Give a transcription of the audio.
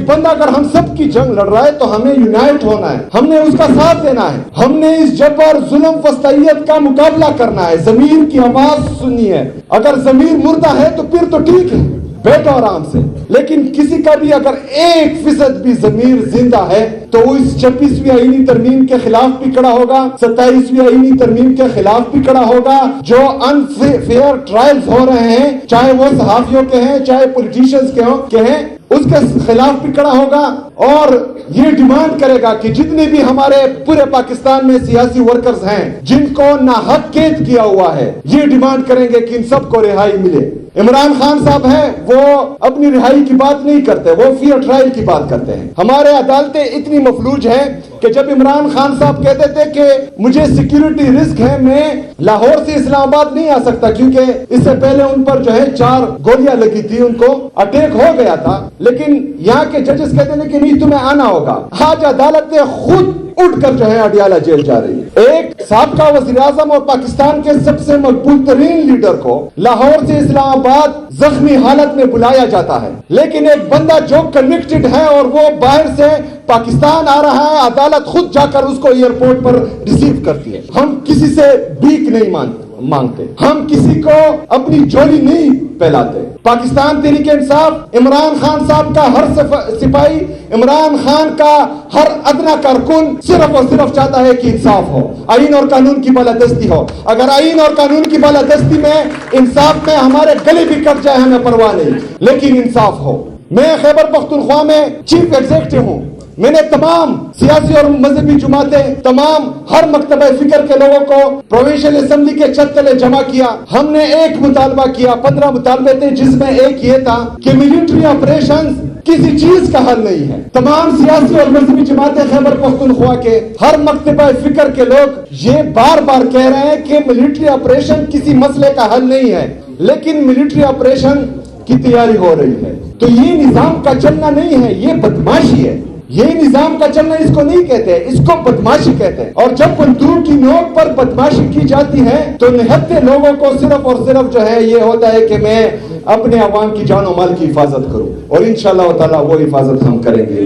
ایک بندہ اگر ہم سب کی جنگ لڑ رہا ہے تو ہمیں یونائٹ ہونا ہے, ہم نے اس کا ساتھ دینا ہے, ہم نے اس جبر ظلم وسطیت کا مقابلہ کرنا ہے, ضمیر کی آواز سننی ہے. اگر ضمیر مردہ ہے تو پھر تو ٹھیک ہے, بیٹھو آرام سے, لیکن کسی کا بھی اگر 1% بھی ضمیر زندہ ہے تو وہ اس 26ویں آئینی ترمیم کے خلاف بھی کھڑا ہوگا, 27ویں آئینی ترمیم کے خلاف بھی کھڑا ہوگا. جو انفیئر ٹرائلز ہو رہے ہیں, چاہے وہ صحافیوں کے ہیں چاہے پولیٹیشنز کے ہیں, اس کے خلاف بھی کھڑا ہوگا, اور یہ ڈیمانڈ کرے گا کہ جتنے بھی ہمارے پورے پاکستان میں سیاسی ورکرز ہیں جن کو ناحق قید کیا ہوا ہے, یہ ڈیمانڈ کریں گے کہ ان سب کو رہائی ملے. عمران خان صاحب ہیں, وہ اپنی رہائی کی بات نہیں کرتے, وہ فیئر ٹرائل کی بات کرتے ہیں. ہمارے عدالتیں اتنی مفلوج ہیں کہ جب عمران خان صاحب کہتے تھے کہ مجھے سیکیورٹی رسک ہے, میں لاہور سے اسلام آباد نہیں آ سکتا کیونکہ اس سے پہلے ان پر جو ہے 4 گولیاں لگی تھی, ان کو اٹیک ہو گیا تھا, لیکن یہاں کے ججز کہتے ہیں کہ نہیں تمہیں آنا ہوگا. آج عدالتیں خود اٹھ کر جو ہے اڈیالہ جیل جا رہی ہے. ایک سابقہ وزیر اعظم اور پاکستان کے سب سے مقبول ترین لیڈر کو لاہور سے اسلام آباد زخمی حالت میں بلایا جاتا ہے, لیکن ایک بندہ جو کنوکٹڈ ہے اور وہ باہر سے پاکستان آ رہا ہے, عدالت خود جا کر اس کو ایئرپورٹ پر ریسیو کرتی ہے. ہم کسی سے بھیک نہیں مانگتے, ہم کسی کو اپنی جھولی نہیں پھیلاتے. پاکستان تحریک انصاف عمران خان صاحب کا ہر سپاہی, عمران خان کا ہر ادنا کارکن صرف اور صرف چاہتا ہے کہ انصاف ہو, آئین اور قانون کی بالادستی ہو. اگر آئین اور قانون کی بالادستی میں انصاف میں ہمارے گلے بھی کٹ جائے ہمیں پرواہ نہیں, لیکن انصاف ہو. میں خیبر پختونخوا میں چیف ایگزیکٹو ہوں. میں نے تمام سیاسی اور مذہبی جماعتیں, تمام ہر مکتبہ فکر کے لوگوں کو پروونشل اسمبلی کے چھت تلے جمع کیا. ہم نے ایک مطالبہ کیا, 15 مطالبے تھے, جس میں ایک یہ تھا کہ ملٹری آپریشن کسی چیز کا حل نہیں ہے. تمام سیاسی اور مذہبی جماعتیں خیبر پختونخوا کے ہر مکتبہ فکر کے لوگ یہ بار بار کہہ رہے ہیں کہ ملٹری آپریشن کسی مسئلے کا حل نہیں ہے, لیکن ملٹری آپریشن کی تیاری ہو رہی ہے. تو یہ نظام کا چلنا نہیں ہے, یہ بدماشی ہے. یہ نظام کا چلنا اس کو نہیں کہتے, اس کو بدماشی کہتے ہیں. اور جب بندوق کی نوک پر بدماشی کی جاتی ہے تو نہتے لوگوں کو صرف اور صرف جو ہے یہ ہوتا ہے کہ میں اپنے عوام کی جان و مال کی حفاظت کروں, اور انشاءاللہ تعالی وہ حفاظت ہم کریں گے.